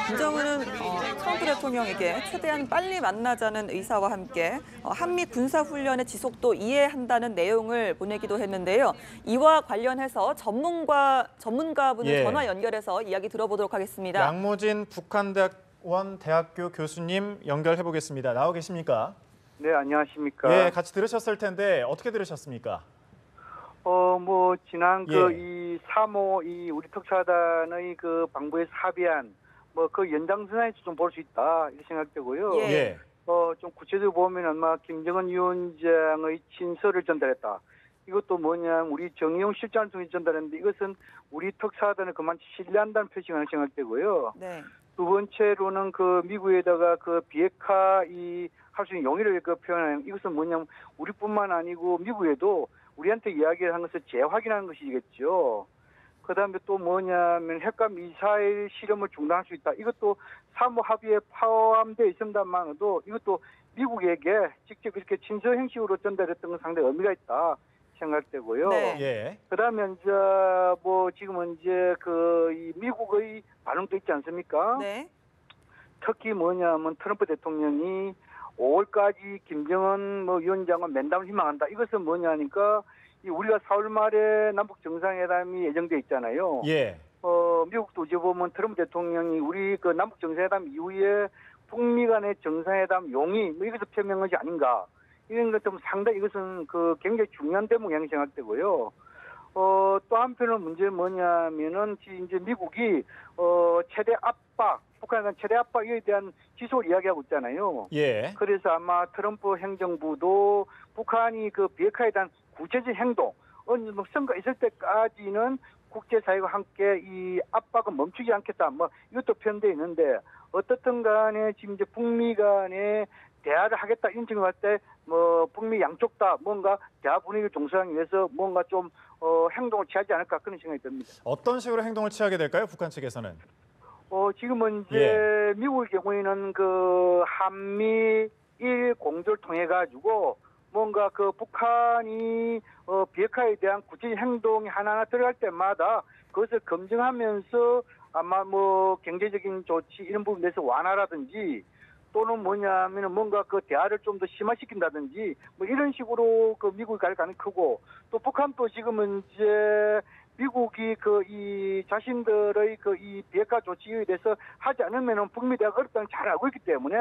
김정은은 트럼프 대통령에게 최대한 빨리 만나자는 의사와 함께 한미 군사훈련의 지속도 이해한다는 내용을 보내기도 했는데요. 이와 관련해서 전문가분을 예. 전화 연결해서 이야기 들어보도록 하겠습니다. 양모진 북한대학원 대학교 교수님 연결해 보겠습니다. 나와 계십니까? 네, 안녕하십니까. 예, 같이 들으셨을 텐데 어떻게 들으셨습니까? 지난 예. 이 3호 우리 특사단의 그 방부에서 합의한 그 연장선에서 좀 볼 수 있다 이렇게 생각되고요. 예. 예. 좀 구체적으로 보면 아마 김정은 위원장의 친서를 전달했다. 이것도 뭐냐, 우리 정의용 실장을 통해 전달했는데 이것은 우리 특사단을 그만 신뢰한다는 표시가 생각되고요. 네. 두 번째로는 그 미국에다가 그 비핵화 할 수 있는 용의를 표현하는, 이것은 뭐냐면 우리뿐만 아니고 미국에도 우리한테 이야기를 한 것을 재확인하는 것이겠죠. 그다음에 또 뭐냐면 핵과 미사일 실험을 중단할 수 있다. 이것도 3호 합의에 포함되어 있습니다만도 이것도 미국에게 직접 이렇게 친서 형식으로 전달했던 건 상당히 의미가 있다 생각되고요. 네. 예. 그다음에 이제 지금은 이제 이 미국의 반응도 있지 않습니까? 네. 특히 뭐냐면 트럼프 대통령이 5월까지 김정은 위원장과 면담을 희망한다. 이것은 뭐냐니까 우리가 4월 말에 남북 정상회담이 예정돼 있잖아요. 예. 미국도 이제 보면 트럼프 대통령이 우리 그 남북 정상회담 이후에 북미 간의 정상회담 용의 이것을 표명한 것이 아닌가. 이런 것 좀 상당히 이것은 굉장히 중요한 대목이 생각되고요. 또 한편으로 문제는 뭐냐면은 이제 미국이 최대 압박, 북한에 대한 최대 압박에 대한 지속을 이야기하고 있잖아요. 예. 그래서 아마 트럼프 행정부도 북한이 그 비핵화에 대한 구체적 행동, 어느 정도 선거 있을 때까지는 국제사회와 함께 이 압박은 멈추지 않겠다. 이것도 표현되어 있는데 어떻든 간에 지금 이제 북미 간에 대화를 하겠다 이런 측면을 할 때 북미 양쪽 다 뭔가 대화 분위기를 종선하기 위해서 뭔가 좀 행동을 취하지 않을까 그런 생각이 듭니다. 어떤 식으로 행동을 취하게 될까요? 북한 측에서는? 지금은 이제 미국의 경우에는 한미일 공조를 통해 가지고 뭔가 북한이 비핵화에 대한 구체적 행동이 하나하나 들어갈 때마다 그것을 검증하면서 아마 경제적인 조치 이런 부분에서 완화라든지 또는 뭐냐면은 뭔가 대화를 좀 더 심화시킨다든지 이런 식으로 미국이 갈 가능성이 크고, 또 북한도 지금은 이제 미국이 이 자신들의 이 비핵화 조치에 대해서 하지 않으면은 북미 대화가 어렵다는 걸 잘 알고 있기 때문에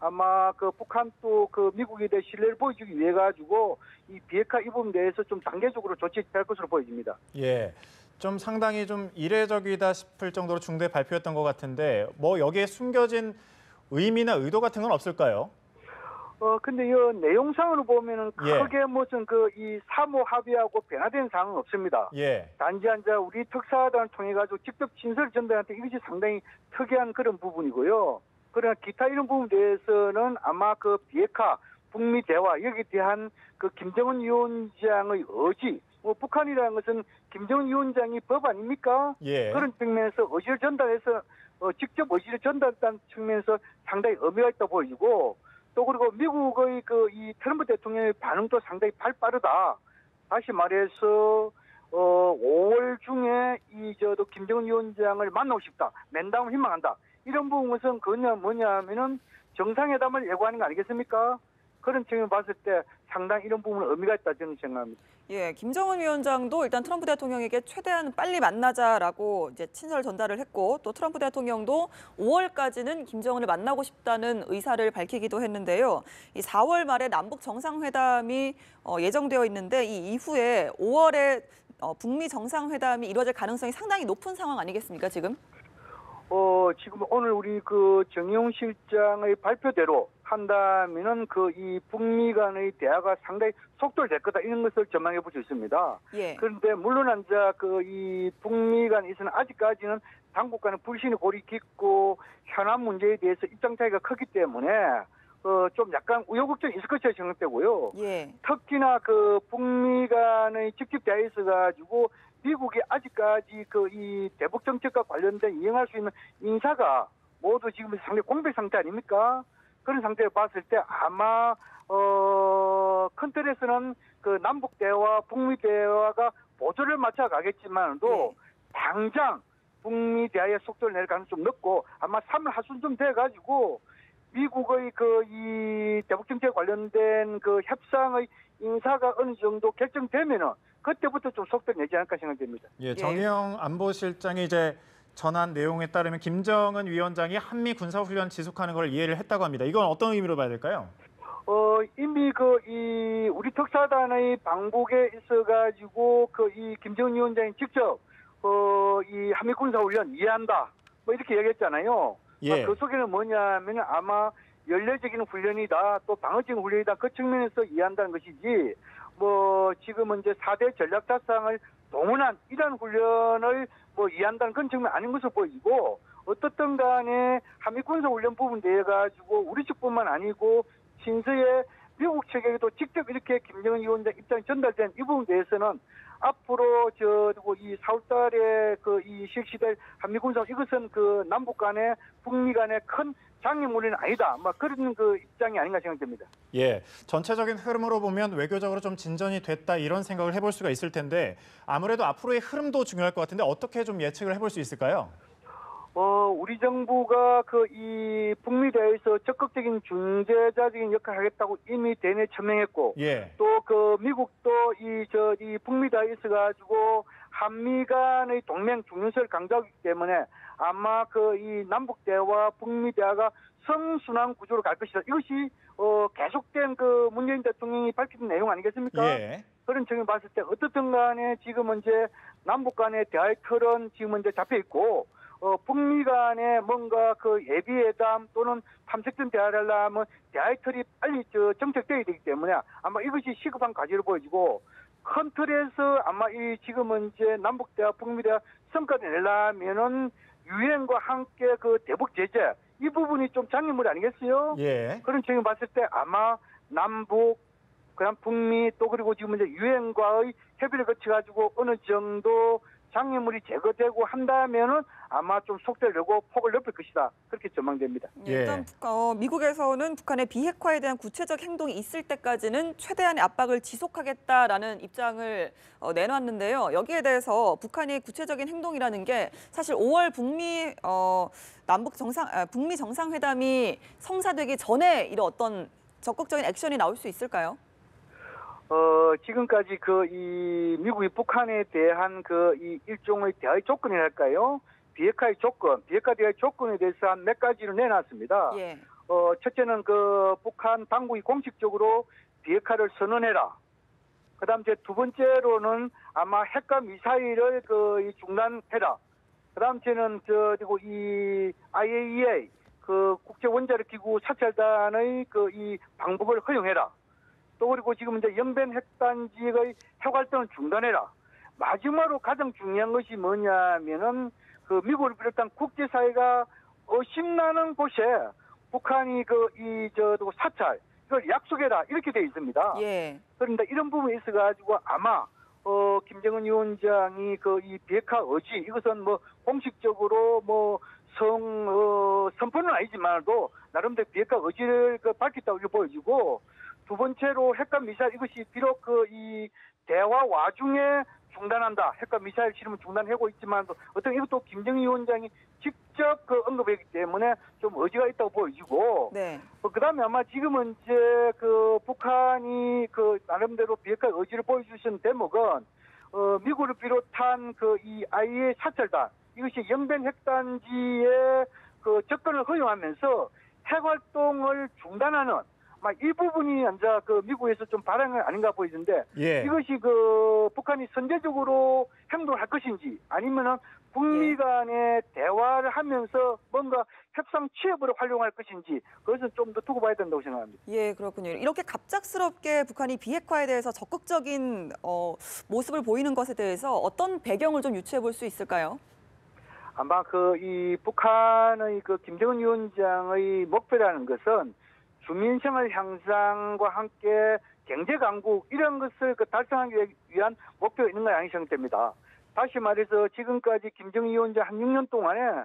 아마 북한도 미국에 대해 신뢰를 보여주기 위해 가지고 이 비핵화 이 부분에 대해서 좀 단계적으로 조치할 것으로 보여집니다. 예. 좀 상당히 좀 이례적이다 싶을 정도로 중대 발표였던 것 같은데 여기에 숨겨진 의미나 의도 같은 건 없을까요? 근데 이 내용상으로 보면은 예. 크게 무슨 이 3호 합의하고 변화된 사항은 없습니다. 예. 단지 우리 특사단을 통해 가지고 직접 친서를 전달한테 이것이 상당히 특이한 그런 부분이고요. 그러나 기타 이런 부분에 대해서는 아마 비핵화, 북미 대화 여기에 대한 김정은 위원장의 의지, 북한이라는 것은 김정은 위원장이 법 아닙니까? 예. 그런 측면에서 의지를 전달해서 직접 의지를 전달했다는 측면에서 상당히 의미가 있다 보이고, 또 그리고 미국의 이 트럼프 대통령의 반응도 상당히 빠르다. 다시 말해서 5월 중에 김정은 위원장을 만나고 싶다, 면담을 희망한다. 이런 부분은 뭐냐면은 정상회담을 예고하는 거 아니겠습니까? 그런 측면을 봤을 때 상당히 이런 부분은 의미가 있다 저는 생각합니다. 예, 김정은 위원장도 일단 트럼프 대통령에게 최대한 빨리 만나자라고 이제 친서를 전달을 했고, 또 트럼프 대통령도 5월까지는 김정은을 만나고 싶다는 의사를 밝히기도 했는데요. 이 4월 말에 남북 정상회담이 예정되어 있는데 이 이후에 5월에 북미 정상회담이 이루어질 가능성이 상당히 높은 상황 아니겠습니까, 지금? 지금 오늘 우리 정의용 실장의 발표대로 한다면은 이 북미 간의 대화가 상당히 속도를 낼 거다 이런 것을 전망해 볼 수 있습니다. 예. 그런데 물론 이제 이 북미 간에 있어서는 아직까지는 당국 간의 불신의 골이 깊고 현안 문제에 대해서 입장 차이가 크기 때문에 좀 약간 우여곡절이 있을 것이라 생각되고요. 예. 특히나 북미 간의 직접 대화에 있어 가지고 미국이 아직까지 이 대북 정책과 관련된 이행할 수 있는 인사가 모두 지금 상당히 공백 상태 아닙니까? 그런 상태에 봤을 때 아마 큰 틀에서는 남북 대화, 북미 대화가 보조를 맞춰 가겠지만도 당장 북미 대화의 속도를 낼 가능성이 좀 높고 아마 3월 하순쯤 돼가지고 미국의 그 이 대북 정책 관련된 그 협상의 인사가 어느 정도 결정되면은 그때부터 좀 속도를 내지 않을까 생각됩니다. 예, 정의용 안보실장이 이제 전한 내용에 따르면 김정은 위원장이 한미 군사훈련 지속하는 걸 이해를 했다고 합니다. 이건 어떤 의미로 봐야 될까요? 이미 우리 특사단의 방북에 있어가지고 이 김정은 위원장이 직접 이 한미 군사훈련 이해한다 뭐 이렇게 얘기했잖아요. 예. 그 속에는 뭐냐면 아마 연례적인 훈련이다 또 방어적인 훈련이다 그 측면에서 이해한다는 것이지 뭐 지금은 이제 4대 전략작상을 동원한 이러한 훈련을 뭐 이해한다는 그런 측면 아닌 것으로 보이고 어떻든 간에 한미 군사훈련 부분 대해 가지고 우리 측뿐만 아니고 신서의 미국 측에게도 직접 이렇게 김정은 위원장 입장이 전달된 이 부분에 대해서는 앞으로 이 4월달에 이 실시될 한미 군사 이것은 남북 간의 북미 간의 큰 장애물은 아니다. 막 그런 입장이 아닌가 생각됩니다. 예, 전체적인 흐름으로 보면 외교적으로 좀 진전이 됐다 이런 생각을 해볼 수가 있을 텐데 아무래도 앞으로의 흐름도 중요할 것 같은데 어떻게 좀 예측을 해볼 수 있을까요? 우리 정부가 이 북미 대화에서 적극적인 중재자적인 역할을 하겠다고 이미 대내 천명했고, 예. 또 미국도 이 북미 대화에 있어가지고 한미 간의 동맹 중요성을 강조하기 때문에 아마 이 남북 대화와 북미 대화가 성순환 구조로 갈 것이다. 이것이 계속된 문재인 대통령이 밝힌 내용 아니겠습니까? 예. 그런 측면을 봤을 때 어떻든 간에 지금은 이제 남북 간의 대화의 틀은 지금은 이제 잡혀 있고. 북미 간에 뭔가 예비회담 또는 탐색전 대화를 하려면 대화의 틀이 빨리 정책되어야 되기 때문에 아마 이것이 시급한 과제로 보여지고 큰 틀에서 아마 지금은 이제 남북 대화, 북미 대화 성과를 내려면은 유엔과 함께 대북 제재 이 부분이 좀 장애물 아니겠어요? 예. 그런 측면을 봤을 때 아마 남북 그다음 북미 또 그리고 지금 이제 유엔과의 협의를 거쳐가지고 어느 정도 장애물이 제거되고 한다면은 아마 좀 속도를 내고 폭을 높일 것이다. 그렇게 전망됩니다. 예. 일단 미국에서는 북한의 비핵화에 대한 구체적 행동이 있을 때까지는 최대한의 압박을 지속하겠다라는 입장을 내놨는데요. 여기에 대해서 북한이 구체적인 행동이라는 게 사실 5월 북미 정상회담이 성사되기 전에 이런 어떤 적극적인 액션이 나올 수 있을까요? 지금까지 이 미국이 북한에 대한 이 일종의 대화의 조건이랄까요? 비핵화 대화의 조건에 대해서 한 몇 가지를 내놨습니다. 예. 첫째는 북한 당국이 공식적으로 비핵화를 선언해라. 그다음 이제 두 번째로는 아마 핵과 미사일을 중단해라. 그다음 째는 그리고 이 IAEA 국제 원자력 기구 사찰단의 이 방북을 허용해라. 또 그리고 지금 이제 영변 핵단지의 핵 활동을 중단해라. 마지막으로 가장 중요한 것이 뭐냐면은 미국을 비롯한 국제사회가 의심나는 곳에 북한이 사찰 이걸 약속해라 이렇게 돼 있습니다. 예. 그런데 이런 부분에 있어가지고 아마 김정은 위원장이 이 비핵화 의지 이것은 뭐 공식적으로 선포는 아니지만도 나름대로 비핵화 의지를 밝혔다고 보여지고. 두 번째로 핵과 미사일 이것이 비록 이 대화 와중에 중단한다. 핵과 미사일 실험을 중단하고 있지만 어떤 이것도 김정은 위원장이 직접 언급했기 때문에 좀 의지가 있다고 보여지고. 네. 그다음에 아마 지금은 이제 북한이 나름대로 비핵화 의지를 보여주신 대목은 미국을 비롯한 이 IAEA 사찰단 이것이 영변 핵단지의 접근을 허용하면서 핵 활동을 중단하는. 이 부분이 이제 미국에서 좀 발행은 아닌가 보이는데 예. 이것이 북한이 선제적으로 행동을 할 것인지 아니면은 북미 간의 대화를 하면서 뭔가 협상 취업으로 활용할 것인지 그것은 좀 더 두고 봐야 된다고 생각합니다. 예, 그렇군요. 이렇게 갑작스럽게 북한이 비핵화에 대해서 적극적인 모습을 보이는 것에 대해서 어떤 배경을 좀 유추해 볼 수 있을까요? 아마 이 북한의 김정은 위원장의 목표라는 것은 주민생활 향상과 함께 경제 강국 이런 것을 달성하기 위한 목표가 있는 건 아니기 생각됩니다. 다시 말해서 지금까지 김정은 위원장 한 6년 동안에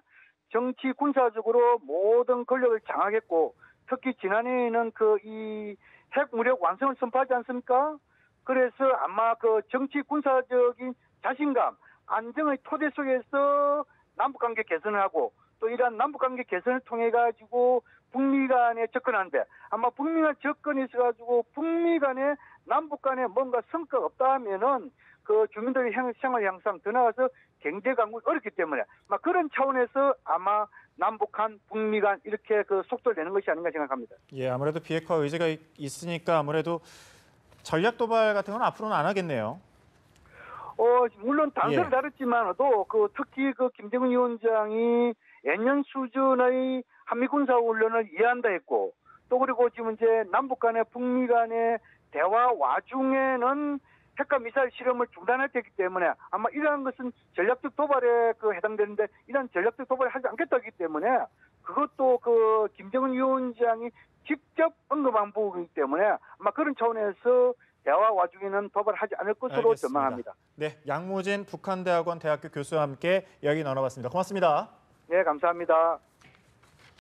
정치 군사적으로 모든 권력을 장악했고 특히 지난해에는 이 핵무력 완성을 선포하지 않습니까? 그래서 아마 정치 군사적인 자신감, 안정의 토대 속에서 남북관계 개선을 하고 또 이러한 남북관계 개선을 통해 가지고 북미 간에 접근하는데 아마 북미 간 접근이 있어가지고 북미 간에 남북 간에 뭔가 성과가 없다 하면은 그 주민들의 생활 향상 더 나아가서 경제 강국이 어렵기 때문에 막 그런 차원에서 아마 남북한 북미 간 이렇게 그 속도를 내는 것이 아닌가 생각합니다. 예, 아무래도 비핵화 의지가 있으니까 아무래도 전략 도발 같은 건 앞으로는 안 하겠네요. 물론 단서를 예. 다뤘지만도 그 특히 그 김정은 위원장이 예년 수준의 한미 군사 훈련을 이해한다 했고 또 그리고 지금 이제 남북 간의 북미 간의 대화 와중에는 핵과 미사일 실험을 중단했기 때문에 아마 이러한 것은 전략적 도발에 해당되는데 이런 전략적 도발을 하지 않겠다기 때문에 그것도 그 김정은 위원장이 직접 언급한 부분이기 때문에 아마 그런 차원에서 대화 와중에는 도발하지 않을 것으로 알겠습니다. 전망합니다. 네, 양무진 북한대학원 대학교 교수와 함께 이야기 나눠봤습니다. 고맙습니다. 네, 감사합니다.